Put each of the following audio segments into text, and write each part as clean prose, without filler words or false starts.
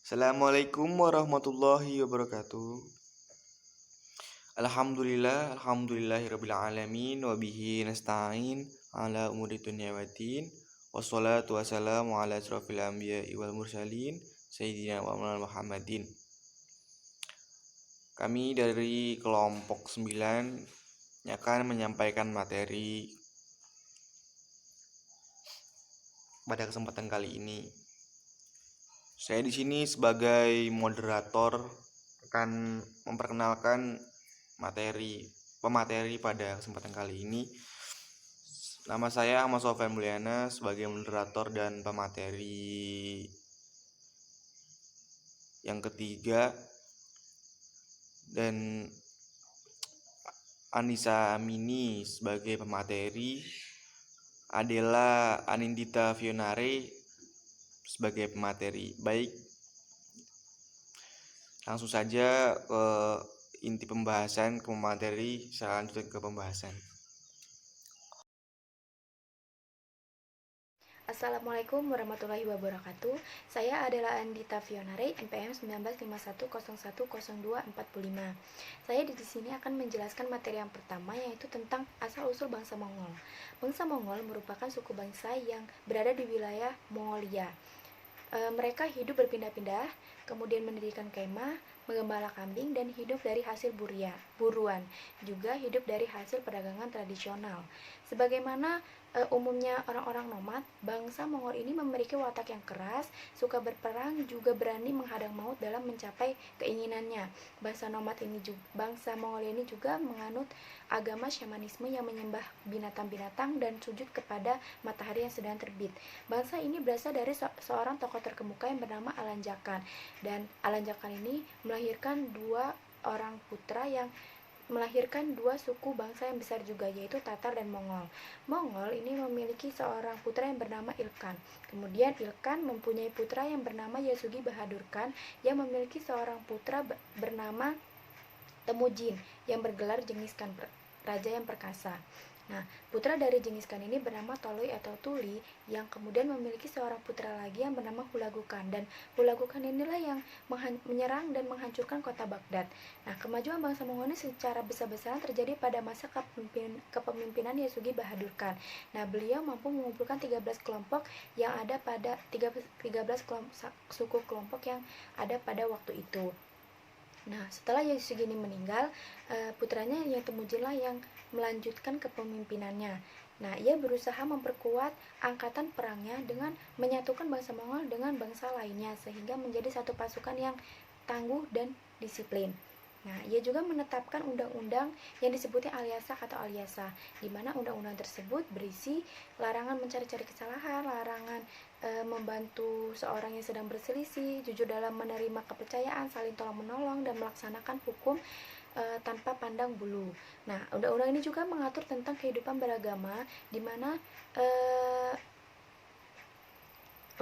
Assalamualaikum warahmatullahi wabarakatuh. Alhamdulillahirabbil alamin wa bihi nasta'in ala umuri dunya waddin. Wassalatu wassalamu ala asrofil anbiya'i wal mursalin sayyidina wa maulana Muhammadin. Kami dari kelompok 9 akan menyampaikan materi pada kesempatan kali ini. Saya di sini sebagai moderator akan memperkenalkan pemateri pada kesempatan kali ini. Nama saya Ahmad Sofyan Mulyana sebagai moderator dan pemateri yang ketiga, dan Anissa Amini sebagai pemateri, Adela Anindita Fionare sebagai pemateri. Baik, langsung saja ke inti pembahasan, ke materi, selanjutnya ke pembahasan. Assalamualaikum warahmatullahi wabarakatuh. Saya adalah Andita Fionare, NPM 1951010245. Saya di sini akan menjelaskan materi yang pertama, yaitu tentang asal-usul bangsa Mongol. Bangsa Mongol merupakan suku bangsa yang berada di wilayah Mongolia. Mereka hidup berpindah-pindah, kemudian mendirikan kemah, menggembala kambing, dan hidup dari hasil buruan, juga hidup dari hasil perdagangan tradisional. Sebagaimana umumnya orang-orang nomad, bangsa Mongol ini memiliki watak yang keras, suka berperang, juga berani menghadang maut dalam mencapai keinginannya. Bangsa Mongol ini juga menganut agama syamanisme yang menyembah binatang-binatang dan sujud kepada matahari yang sedang terbit. Bangsa ini berasal dari seorang tokoh terkemuka yang bernama Alan Jakan, dan Alan Jakan ini melahirkan dua orang putra yang melahirkan dua suku bangsa yang besar juga, yaitu Tatar dan Mongol. Mongol ini memiliki seorang putra yang bernama Ilkhan. Kemudian Ilkhan mempunyai putra yang bernama Yasugi Bahadur Khan yang memiliki seorang putra bernama Temujin yang bergelar Genghis Khan, raja yang perkasa. Nah, putra dari Genghis Khan ini bernama Toloi atau Tuli, yang kemudian memiliki seorang putra lagi yang bernama Hulagu Khan, dan Hulagu Khan inilah yang menyerang dan menghancurkan kota Baghdad. Nah, kemajuan bangsa Mongol ini secara besar-besaran terjadi pada masa kepemimpinan Yasugi Bahadur Khan. Nah, beliau mampu mengumpulkan 13 kelompok yang ada pada 13 suku kelompok yang ada pada waktu itu. Nah, setelah Yasugi ini meninggal, putranya yang Temujinlah yang melanjutkan kepemimpinannya. Nah, ia berusaha memperkuat angkatan perangnya dengan menyatukan bangsa Mongol dengan bangsa lainnya sehingga menjadi satu pasukan yang tangguh dan disiplin. Nah, ia juga menetapkan undang-undang yang disebutnya Alyasa atau Alyasa, di mana undang-undang tersebut berisi larangan mencari-cari kesalahan, larangan membantu seorang yang sedang berselisih, jujur dalam menerima kepercayaan, saling tolong-menolong, dan melaksanakan hukum tanpa pandang bulu. Nah, undang-undang ini juga mengatur tentang kehidupan beragama, di mana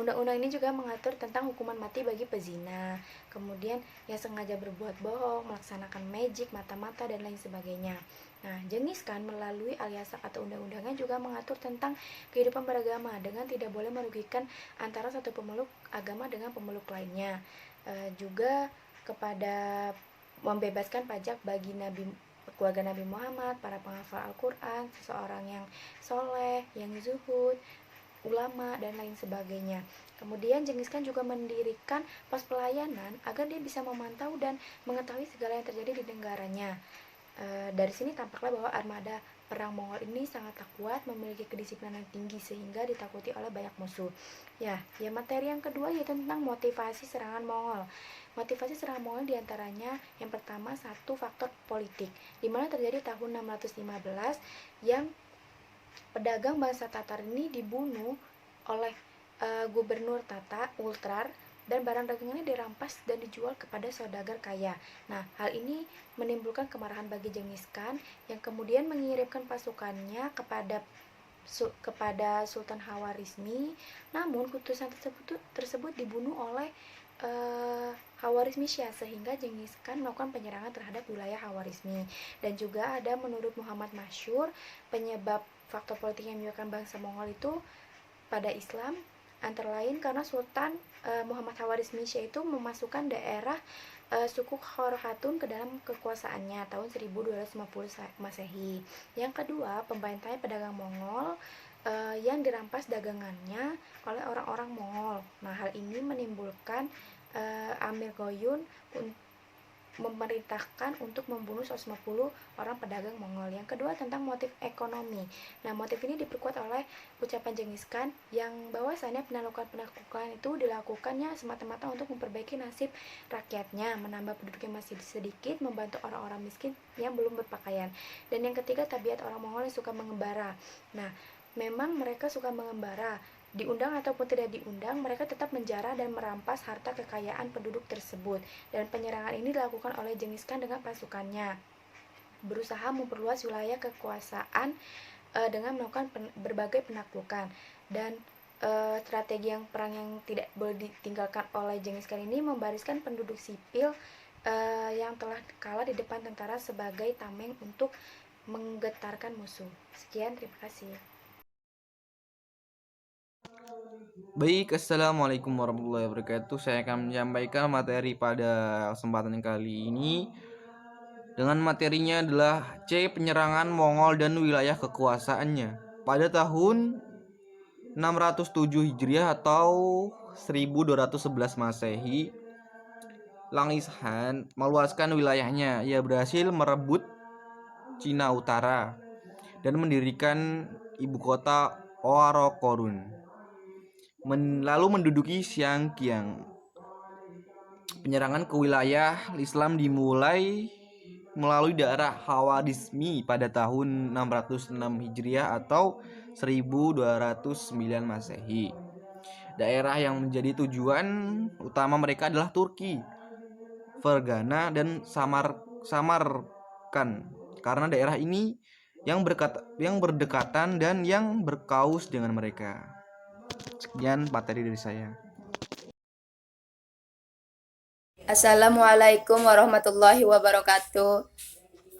undang-undang ini juga mengatur tentang hukuman mati bagi pezina, kemudian yang sengaja berbuat bohong, melaksanakan magic, mata-mata, dan lain sebagainya. Nah, Genghis Khan melalui Alyasa atau undang-undangnya juga mengatur tentang kehidupan beragama dengan tidak boleh merugikan antara satu pemeluk agama dengan pemeluk lainnya. Juga kepada membebaskan pajak bagi keluarga Nabi Muhammad, para penghafal Al-Quran, seseorang yang soleh, yang zuhud, ulama, dan lain sebagainya. Kemudian Genghis Khan juga mendirikan pos pelayanan agar dia bisa memantau dan mengetahui segala yang terjadi di negaranya. Dari sini tampaklah bahwa armada perang Mongol ini sangatlah kuat, memiliki kedisiplinan yang tinggi sehingga ditakuti oleh banyak musuh. Ya materi yang kedua yaitu tentang motivasi serangan Mongol. Motivasi serangan Mongol diantaranya yang pertama, satu, faktor politik, di mana terjadi tahun 615 yang pedagang bangsa Tatar ini dibunuh oleh gubernur Tata Ultrar, dan barang dagangannya dirampas dan dijual kepada saudagar kaya. Nah, hal ini menimbulkan kemarahan bagi Genghis Khan yang kemudian mengirimkan pasukannya kepada Sultan Hawarizmi. Namun putusan tersebut dibunuh oleh Hawarizmi Shah, sehingga Genghis Khan melakukan penyerangan terhadap wilayah Hawarizmi. Dan juga ada menurut Muhammad Masyur, penyebab faktor politik yang menyebabkan bangsa Mongol itu pada Islam Antara lain karena Sultan Muhammad Khawarizmi-Syah itu memasukkan daerah suku Khorkhatun ke dalam kekuasaannya tahun 1250 Masehi. Yang kedua, pembantai pedagang Mongol yang dirampas dagangannya oleh orang-orang Mongol. Nah, hal ini menimbulkan Amir Goyun memerintahkan untuk membunuh 150 orang pedagang Mongol. Yang kedua, tentang motif ekonomi. Nah, motif ini diperkuat oleh ucapan Genghis Khan yang bahwasannya penaklukan itu dilakukannya semata-mata untuk memperbaiki nasib rakyatnya, menambah penduduk yang masih sedikit, membantu orang-orang miskin yang belum berpakaian. Dan yang ketiga, tabiat orang Mongol yang suka mengembara. Nah, memang mereka suka mengembara. Diundang ataupun tidak diundang, mereka tetap menjara dan merampas harta kekayaan penduduk tersebut. Dan penyerangan ini dilakukan oleh Genghis Khan dengan pasukannya, berusaha memperluas wilayah kekuasaan dengan melakukan berbagai penaklukan. Dan strategi perang yang tidak boleh ditinggalkan oleh Genghis Khan ini membariskan penduduk sipil yang telah kalah di depan tentara sebagai tameng untuk menggetarkan musuh. Sekian, terima kasih. Baik, assalamualaikum warahmatullahi wabarakatuh. Saya akan menyampaikan materi pada kesempatan kali ini. Dengan materinya adalah C. Penyerangan Mongol dan wilayah kekuasaannya. Pada tahun 607 Hijriah atau 1211 Masehi, Genghis Khan meluaskan wilayahnya. Ia berhasil merebut Cina Utara dan mendirikan ibu kota Orokorun, lalu menduduki Xiangqiang. Penyerangan ke wilayah Islam dimulai melalui daerah Khawarizmi pada tahun 606 Hijriah atau 1209 Masehi. Daerah yang menjadi tujuan utama mereka adalah Turki, Fergana, dan Samarkand, karena daerah ini yang berdekatan dan yang berkaus dengan mereka. Sekian materi dari saya. Assalamualaikum warahmatullahi wabarakatuh.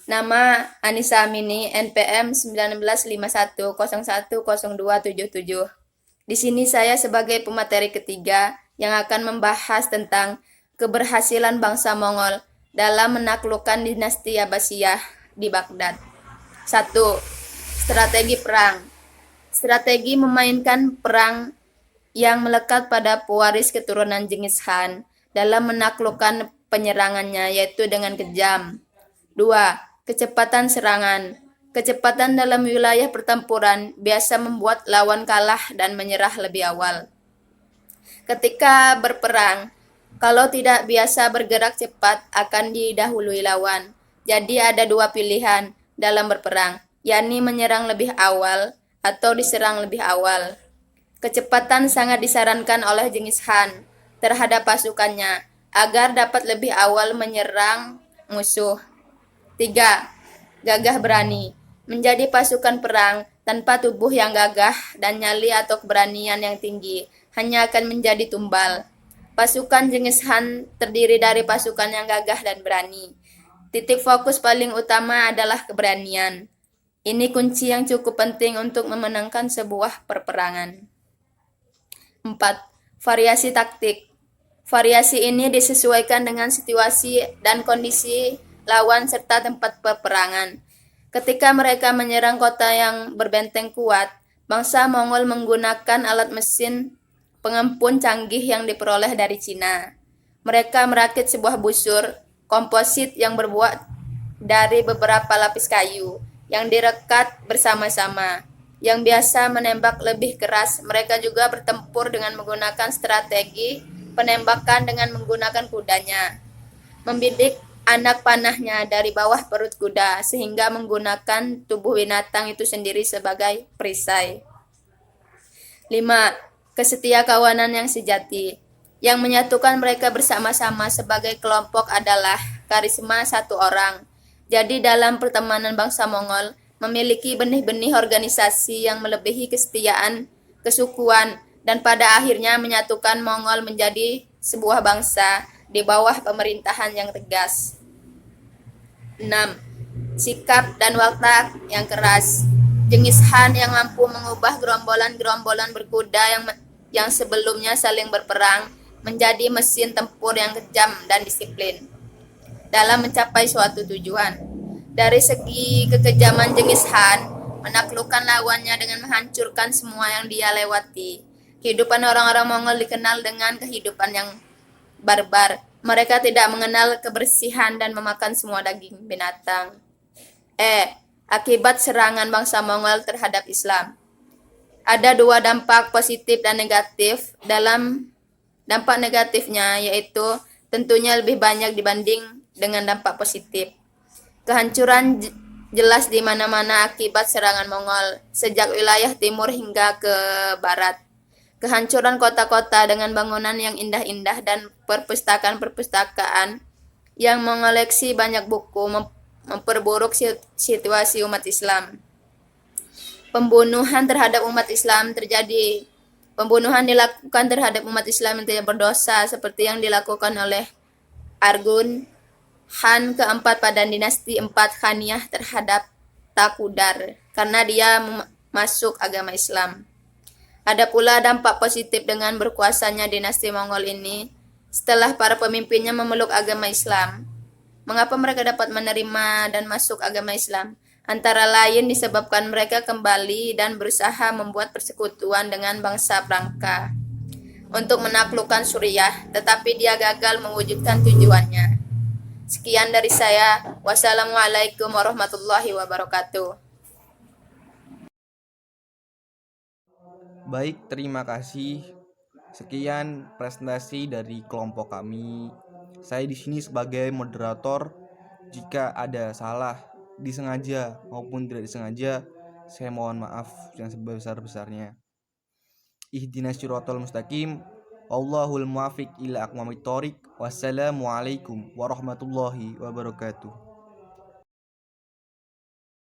Nama Anissa Amini, NPM 1951010277. Di sini saya sebagai pemateri ketiga yang akan membahas tentang keberhasilan bangsa Mongol dalam menaklukkan dinasti Abbasiyah di Baghdad. 1. Strategi perang. Strategi memainkan perang yang melekat pada pewaris keturunan Genghis Khan dalam menaklukkan penyerangannya, yaitu dengan kejam. 2. Kecepatan serangan. Kecepatan dalam wilayah pertempuran biasa membuat lawan kalah dan menyerah lebih awal. Ketika berperang, kalau tidak biasa bergerak cepat akan didahului lawan. Jadi ada dua pilihan dalam berperang, yakni menyerang lebih awal atau diserang lebih awal. Kecepatan sangat disarankan oleh Genghis Khan terhadap pasukannya agar dapat lebih awal menyerang musuh. 3. Gagah berani. Menjadi pasukan perang tanpa tubuh yang gagah dan nyali atau keberanian yang tinggi hanya akan menjadi tumbal. Pasukan Genghis Khan terdiri dari pasukan yang gagah dan berani. Titik fokus paling utama adalah keberanian. Ini kunci yang cukup penting untuk memenangkan sebuah perperangan. 4. Variasi taktik. Variasi ini disesuaikan dengan situasi dan kondisi lawan serta tempat peperangan. Ketika mereka menyerang kota yang berbenteng kuat, bangsa Mongol menggunakan alat mesin pengempun canggih yang diperoleh dari Cina. Mereka merakit sebuah busur komposit yang berbuat dari beberapa lapis kayu yang direkat bersama-sama. Yang biasa menembak lebih keras, mereka juga bertempur dengan menggunakan strategi penembakan dengan menggunakan kudanya. Membidik anak panahnya dari bawah perut kuda sehingga menggunakan tubuh binatang itu sendiri sebagai perisai. 5. Kesetiakawanan yang sejati. Yang menyatukan mereka bersama-sama sebagai kelompok adalah karisma satu orang. Jadi dalam pertemanan bangsa Mongol memiliki benih-benih organisasi yang melebihi kesetiaan, kesukuan, dan pada akhirnya menyatukan Mongol menjadi sebuah bangsa di bawah pemerintahan yang tegas. 6. Sikap dan watak yang keras. Genghis Khan yang mampu mengubah gerombolan-gerombolan berkuda yang yang sebelumnya saling berperang menjadi mesin tempur yang kejam dan disiplin dalam mencapai suatu tujuan. Dari segi kekejaman Genghis Khan menaklukkan lawannya dengan menghancurkan semua yang dia lewati. Kehidupan orang-orang Mongol dikenal dengan kehidupan yang barbar. Mereka tidak mengenal kebersihan dan memakan semua daging binatang. Akibat serangan bangsa Mongol terhadap Islam. Ada dua dampak positif dan negatif. Dalam dampak negatifnya yaitu tentunya lebih banyak dibanding dengan dampak positif. Kehancuran jelas di mana-mana akibat serangan Mongol, sejak wilayah timur hingga ke barat. Kehancuran kota-kota dengan bangunan yang indah-indah dan perpustakaan-perpustakaan yang mengoleksi banyak buku memperburuk situasi umat Islam. Pembunuhan terhadap umat Islam terjadi. Pembunuhan dilakukan terhadap umat Islam yang tidak berdosa seperti yang dilakukan oleh Argun, Khan keempat pada dinasti 4 Khaniyah terhadap Takudar karena dia masuk agama Islam. Ada pula dampak positif dengan berkuasanya dinasti Mongol ini setelah para pemimpinnya memeluk agama Islam. Mengapa mereka dapat menerima dan masuk agama Islam? Antara lain disebabkan mereka kembali dan berusaha membuat persekutuan dengan bangsa Prangka untuk menaklukkan Suriah, tetapi dia gagal mewujudkan tujuannya. Sekian dari saya. Wassalamualaikum warahmatullahi wabarakatuh. Baik, terima kasih. Sekian presentasi dari kelompok kami. Saya di sini sebagai moderator. Jika ada salah disengaja maupun tidak disengaja, saya mohon maaf yang sebesar-besarnya. Ihdinas siratal mustaqim. Wallahul muwaffiq ila aqwamit thoriq. Wassalamualaikum warahmatullahi wabarakatuh.